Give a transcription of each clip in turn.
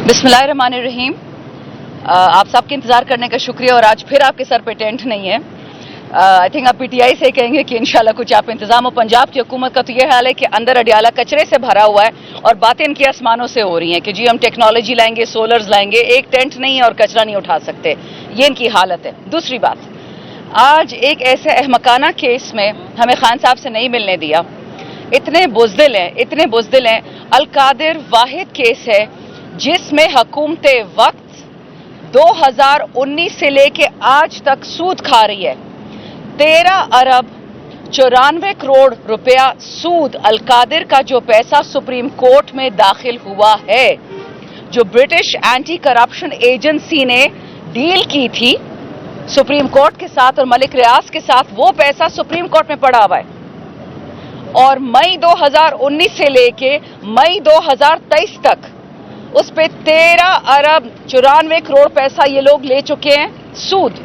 बिस्मिल्लाहिर्रहमानिर्रहीम। आप सबके इंतज़ार करने का शुक्रिया। और आज फिर आपके सर पे टेंट नहीं है। आई थिंक आप पीटीआई से कहेंगे कि इंशाल्लाह कुछ आप इंतजाम हो। पंजाब की हुकूमत का तो ये हाल है कि अंदर अडियाला कचरे से भरा हुआ है और बातें इनकी आसमानों से हो रही हैं कि जी हम टेक्नोलॉजी लाएंगे, सोलर्स लाएंगे, एक टेंट नहीं है और कचरा नहीं उठा सकते। ये इनकी हालत है। दूसरी बात, आज एक ऐसे अहमकाना केस में हमें खान साहब से नहीं मिलने दिया। इतने बुज़दिल हैं। अलकादिर वाहिद केस है जिसमें हुकूमत वक्त 2019 से लेके आज तक सूद खा रही है। 13 अरब 94 करोड़ रुपया सूद अलकादिर का जो पैसा सुप्रीम कोर्ट में दाखिल हुआ है, जो ब्रिटिश एंटी करप्शन एजेंसी ने डील की थी सुप्रीम कोर्ट के साथ और मलिक रियाज के साथ, वो पैसा सुप्रीम कोर्ट में पड़ा हुआ है। और मई 2019 से लेके मई 2023 तक उस पे 13 अरब 94 करोड़ पैसा ये लोग ले चुके हैं सूद।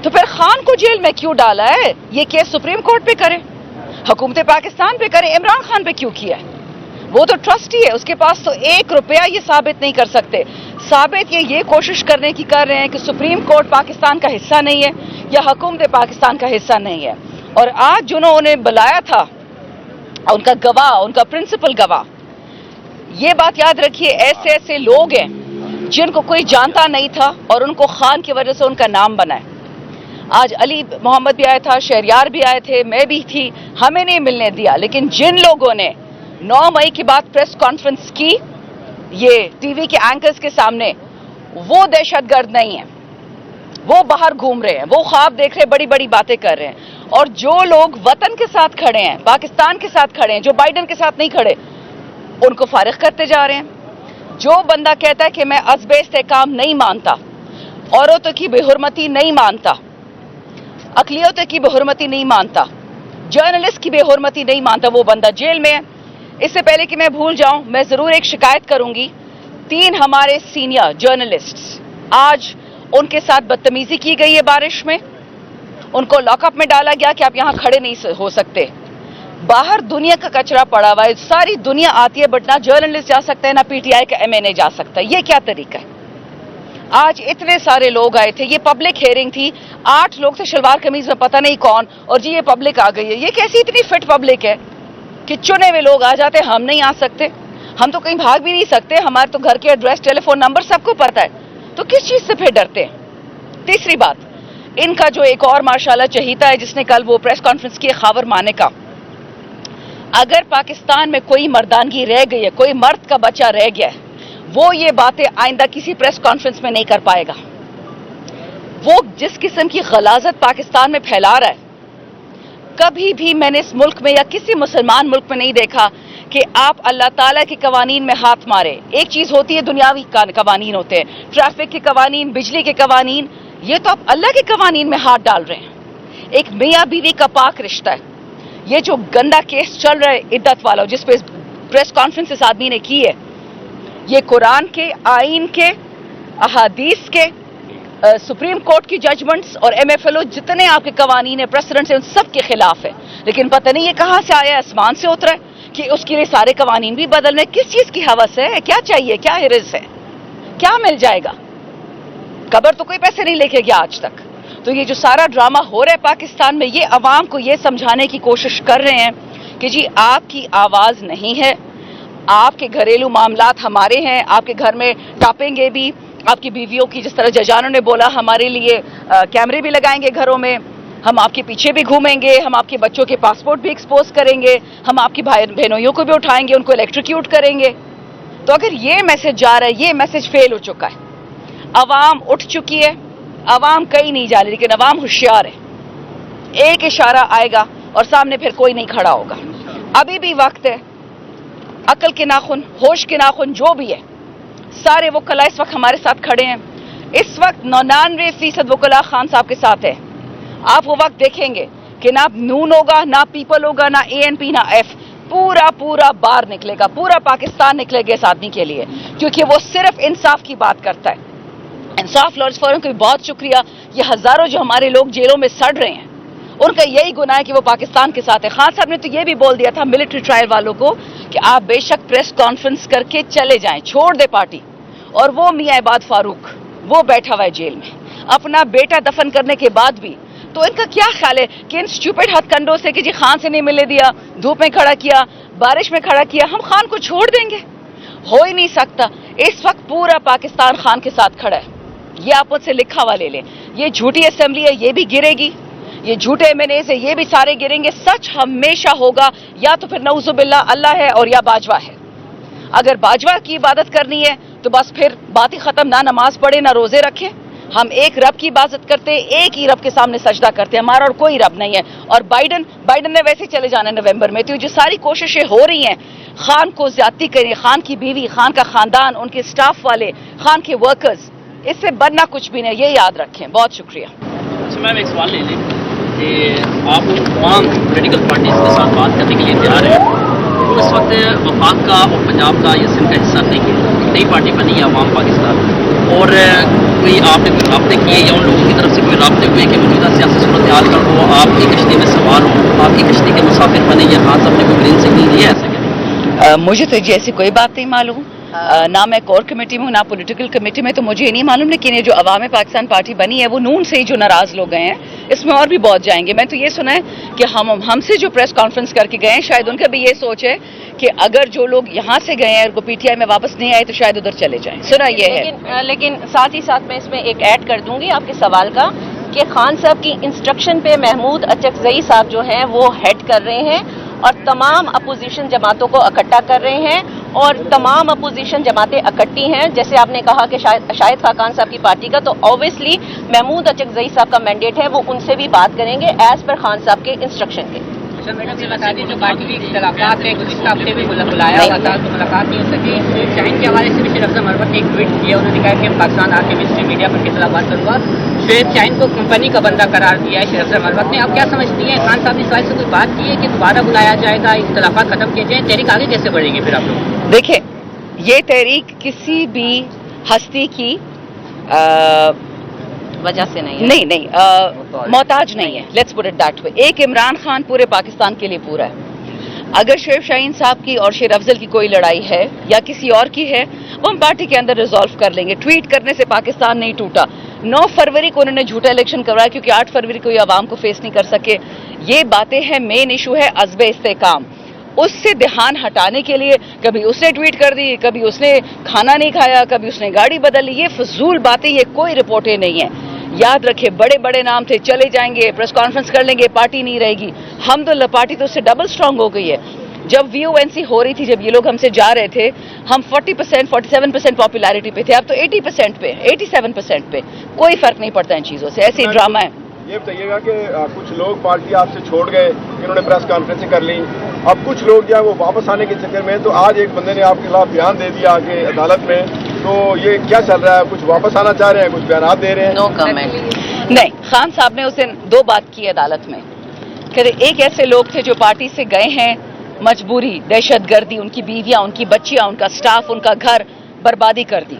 तो फिर खान को जेल में क्यों डाला है? ये केस सुप्रीम कोर्ट पे करे, हुकूमत पाकिस्तान पे करे, इमरान खान पे क्यों किया है? वो तो ट्रस्टी है, उसके पास तो 1 रुपया ये साबित नहीं कर सकते। साबित ये कोशिश करने की कर रहे हैं कि सुप्रीम कोर्ट पाकिस्तान का हिस्सा नहीं है या हुकूमत पाकिस्तान का हिस्सा नहीं है। और आज जिन्होंने बुलाया था उनका गवाह, उनका प्रिंसिपल गवाह, ये बात याद रखिए, ऐसे ऐसे लोग हैं जिनको कोई जानता नहीं था और उनको खान की वजह से उनका नाम बना है। आज अली मोहम्मद भी आया था, शहरियार भी आए थे, मैं भी थी, हमें नहीं मिलने दिया। लेकिन जिन लोगों ने 9 मई के बाद प्रेस कॉन्फ्रेंस की ये टीवी के एंकर्स के सामने, वो दहशतगर्द नहीं है, वो बाहर घूम रहे हैं, वो ख्वाब देख रहे, बड़ी बड़ी बातें कर रहे हैं। और जो लोग वतन के साथ खड़े हैं, पाकिस्तान के साथ खड़े हैं, जो बाइडन के साथ नहीं खड़े, उनको फारिग करते जा रहे हैं। जो बंदा कहता है कि मैं अज़्ब इस्तेहकाम नहीं मानता, औरतों की बेहुरमती नहीं मानता, अक़लियतों की बेहुरमती नहीं मानता, जर्नलिस्ट की बेहुरमती नहीं मानता, वो बंदा जेल में है। इससे पहले कि मैं भूल जाऊं, मैं ज़रूर एक शिकायत करूंगी। 3 हमारे सीनियर जर्नलिस्ट्स, आज उनके साथ बदतमीजी की गई है बारिश में, उनको लॉकअप में डाला गया कि आप यहां खड़े नहीं हो सकते। बाहर दुनिया का कचरा पड़ा हुआ है, सारी दुनिया आती है, बट ना जर्नलिस्ट जा सकता है, ना पीटीआई का एमएनए जा सकता है। ये क्या तरीका है? आज इतने सारे लोग आए थे, ये पब्लिक हियरिंग थी, 8 लोग थे शलवार कमीज में, पता नहीं कौन, और जी ये पब्लिक आ गई है। ये कैसी इतनी फिट पब्लिक है कि चुने हुए लोग आ जाते, हम नहीं आ सकते? हम तो कहीं भाग भी नहीं सकते, हमारे तो घर के एड्रेस, टेलीफोन नंबर सबको पता है, तो किस चीज से फिर डरते हैं? तीसरी बात, इनका जो एक और माशाल्लाह चहीता है जिसने कल वो प्रेस कॉन्फ्रेंस की, खावर माने का, अगर पाकिस्तान में कोई मर्दानगी रह गई है, कोई मर्द का बच्चा रह गया है, वो ये बातें आइंदा किसी प्रेस कॉन्फ्रेंस में नहीं कर पाएगा। वो जिस किस्म की गलाजत पाकिस्तान में फैला रहा है, कभी भी मैंने इस मुल्क में या किसी मुसलमान मुल्क में नहीं देखा कि आप अल्लाह ताला के कवानीन में हाथ मारे। एक चीज होती है दुनियावी कवानीन होते हैं, ट्रैफिक के कवानीन, बिजली के कवानीन, ये तो आप अल्लाह के कवानीन में हाथ डाल रहे हैं। एक मियाँ बीवी का पाक रिश्ता है। ये जो गंदा केस चल रहा है इद्दत वाला, जिस पे प्रेस कॉन्फ्रेंस इस आदमी ने की है, ये कुरान के, आइन के, अहादीस के, सुप्रीम कोर्ट की जजमेंट्स और एमएफएलओ जितने आपके कवानीन है, प्रेसिडेंट्स हैं, उन सब के खिलाफ है। लेकिन पता नहीं ये कहां से आया, आसमान से उतरा है कि उसके लिए सारे कवानीन भी बदलने। किस चीज की हवस है? क्या चाहिए? क्या हिरस है? क्या मिल जाएगा? कबर तो कोई पैसे नहीं लेके गया आज तक। तो ये जो सारा ड्रामा हो रहा है पाकिस्तान में, ये अवाम को ये समझाने की कोशिश कर रहे हैं कि जी आपकी आवाज नहीं है, आपके घरेलू मामलात हमारे हैं, आपके घर में टापेंगे भी, आपकी बीवियों की, जिस तरह जजानों ने बोला, हमारे लिए कैमरे भी लगाएंगे घरों में, हम आपके पीछे भी घूमेंगे, हम आपके बच्चों के पासपोर्ट भी एक्सपोज करेंगे, हम आपकी भाई बहनों को भी उठाएंगे, उनको इलेक्ट्रिक्यूट करेंगे। तो अगर ये मैसेज जा रहा है, ये मैसेज फेल हो चुका है। अवाम उठ चुकी है, अवाम कहीं नहीं जा रही, लेकिन अवाम होशियार है। एक इशारा आएगा और सामने फिर कोई नहीं खड़ा होगा। अभी भी वक्त है। अकल के नाखून, होश के नाखून जो भी है, सारे वकला इस वक्त हमारे साथ खड़े हैं। इस वक्त 99% वकला खान साहब के साथ है। आप वो वक्त देखेंगे कि ना नून होगा, ना पीपल होगा, ना एएनपी, ना एफ, पूरा बार निकलेगा, पूरा पाकिस्तान निकलेगा इस आदमी के लिए, क्योंकि वो सिर्फ इंसाफ की बात करता है। इंसाफ लॉयर्स फोरम का बहुत शुक्रिया। ये हजारों जो हमारे लोग जेलों में सड़ रहे हैं, उनका यही गुनाह है कि वो पाकिस्तान के साथ है। खान साहब ने तो ये भी बोल दिया था मिलिट्री ट्रायल वालों को कि आप बेशक प्रेस कॉन्फ्रेंस करके चले जाएं, छोड़ दे पार्टी, اور وہ میاں عباد فاروق وہ بیٹھا ہوا ہے جیل میں اپنا بیٹا دفن کرنے کے بعد بھی. تو ان کا کیا خیال ہے کہ ان اسٹوپڈ ہتھ کنڈوں سے کہ جی خان سے نہیں ملنے دیا, دھوپ میں کھڑا کیا, بارش میں کھڑا کیا, ہم خان کو چھوڑ دیں گے؟ ہو ہی نہیں سکتا. اس وقت پورا پاکستان خان کے ساتھ کھڑا ہے. یہ آپ مجھ سے لکھا ہوا لے لیں. یہ جھوٹی اسمبلی ہے, یہ بھی گرے گی. یہ جھوٹے MNAs ہے, یہ بھی سارے گریں گے. سچ ہمیشہ ہوگا, یا تو پھر نعوذ باللہ اللہ ہے اور یا باجوہ ہے. اگر باجوہ کی عبادت کرنی ہے تو بس پھر بات ہی ختم. نہ نماز پڑھے نہ روزے رکھے. ہم ایک رب کی عبادت کرتے ہیں, ایک ہی رب کے سامنے سجدہ کرتے ہیں. ہمارا اور کوئی رب نہیں ہے. اور بائیڈن نے ویسے چلے جانا ہے نومبر میں. تو جو ساری کوششیں ہو رہی ہیں خان کو زیادتی کریں, خان کی بیوی, خان کا خاندان, ان کے سٹاف والے, خان کے ورکرز, اس سے بننا کچھ بھی نہیں. یہ یاد رکھیں. بہت شکریہ. اچھا میم ایک سوال لے لیں کہ آپ تمام پولیٹیکل پارٹیز کے ساتھ بات کرنے کے لیے تیار ہیں. وہ اس وقت وفاق کا اور پنجاب کا یا سندھ کا حصہ نہیں ہے, نئی پارٹی بنی ہے عوام پاکستان, اور کوئی آپ نے کوئی رابطے کیے یا ان لوگوں کی طرف سے کوئی رابطے ہوئے کہ موجودہ سیاسی صورتحال پر وہ آپ کی کشتی میں سوار ہوں, آپ کی کشتی کے مسافر بنے, یا خان صاحب نے کوئی گرین سگنل دیا ایسا کیا؟ مجھے تو ایسی کوئی بات نہیں معلوم. نہ میں کور کمیٹی میں ہوں نہ پولیٹیکل کمیٹی میں, تو مجھے یہ نہیں معلوم. لیکن یہ جو عوام پاکستان پارٹی بنی ہے وہ نون سے ہی جو ناراض لوگ گئے ہیں, اس میں اور بھی بہت جائیں گے. میں تو یہ سنا ہے کہ ہم سے جو پریس کانفرنس کر کے گئے ہیں, شاید ان کا بھی یہ سوچ ہے کہ اگر جو لوگ یہاں سے گئے ہیں اور PTI میں واپس نہیں آئے تو شاید ادھر چلے جائیں. سنا یہ ہے. لیکن ساتھ ہی ساتھ میں اس میں ایک ایڈ کر دوں گی آپ کے سوال کا, کہ خان صاحب کی انسٹرکشن پہ محمود اچکزئی صاحب جو ہیں وہ ہیڈ کر رہے ہیں اور تمام اپوزیشن جماعتوں کو اکٹھا کر رہے ہیں, اور تمام اپوزیشن جماعتیں اکٹھی ہیں. جیسے آپ نے کہا کہ شاہد خاقان صاحب کی پارٹی کا, تو اوبویسلی محمود اچکزئی صاحب کا مینڈیٹ ہے, وہ ان سے بھی بات کریں گے ایز پر خان صاحب کے انسٹرکشن کے. میڈم یہ بتا دیں جو پارٹی کی اختلافات ہے, گزشتہ ہفتے بھی بلایا ہوا تھا تو ملاقات نہیں ہو سکی. شاہین کے حوالے سے بھی شیخ افضل مربت نے ایک ٹویٹ کیا, انہوں نے کہا کہ پاکستان آ کے مسٹری میڈیا پر کتنا بات کروں گا. شعیب شاہین کو کمپنی کا بندہ قرار دیا ہے شیخ افضل مربت نے. آپ کیا سمجھتی ہیں خان صاحب نے اس بات سے کوئی بات کی ہے کہ دوبارہ بلایا جائے گا, اختلافات ختم کیے جائیں, تحریک آگے کیسے بڑھے گی پھر آپ لوگ؟ دیکھیں, یہ تحریک کسی بھی ہستی کی وجہ سے نہیں محتاج نہیں ہے. Let's put it that way. ایک عمران خان پورے پاکستان کے لیے پورا ہے. اگر شعیب شاہین صاحب کی اور شیر افضل کی کوئی لڑائی ہے یا کسی اور کی ہے, وہ ہم پارٹی کے اندر ریزالو کر لیں گے. ٹویٹ کرنے سے پاکستان نہیں ٹوٹا. 9 فروری کو انہوں نے جھوٹا الیکشن کروایا کیونکہ 8 فروری کو یہ عوام کو فیس نہیں کر سکے. یہ باتیں ہیں, مین ایشو ہے عزب استحکام. اس سے دھیان ہٹانے کے لیے کبھی اس نے ٹویٹ کر دی, کبھی اس نے کھانا نہیں کھایا, کبھی اس نے گاڑی بدل لی. یہ فضول باتیں, یہ کوئی رپورٹیں نہیں ہیں. یاد رکھے, بڑے بڑے نام تھے, چلے جائیں گے, پریس کانفرنس کر لیں گے, پارٹی نہیں رہے گی. الحمدللہ پارٹی تو اس سے ڈبل سٹرانگ ہو گئی ہے. جب VONC ہو رہی تھی, جب یہ لوگ ہم سے جا رہے تھے, ہم 40% 47% پاپولیرٹی پہ تھے, اب تو 80% پہ 87% پہ. کوئی فرق نہیں پڑتا ان چیزوں سے. ایسے ہی ڈرامہ ہے. یہ بتائیے گا کہ کچھ لوگ پارٹی آپ سے چھوڑ گئے, انہوں نے پریس کانفرنسیں کر لی, اب کچھ لوگ جو ہے وہ واپس آنے کے چکر میں, تو آج ایک بندے نے آپ کے خلاف بیان دے دیا کہ عدالت میں, تو یہ کیا چل رہا ہے؟ کچھ واپس آنا چاہ رہے ہیں, کچھ بیانات دے رہے ہیں؟ نو کمنٹ. نہیں, خان صاحب نے اس دن 2 بات کی عدالت میں. کہ ایک ایسے لوگ تھے جو پارٹی سے گئے ہیں مجبوری, دہشت گردی, ان کی بیویاں, ان کی بچیاں, ان کا سٹاف, ان کا گھر بربادی کر دی.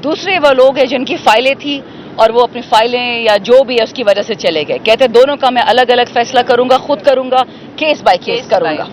دوسرے وہ لوگ ہیں جن کی فائلیں تھیں اور وہ اپنی فائلیں یا جو بھی ہے اس کی وجہ سے چلے گئے. کہتے دونوں کا میں الگ الگ فیصلہ کروں گا, خود کروں گا, کیس بائی کیس کروں گا.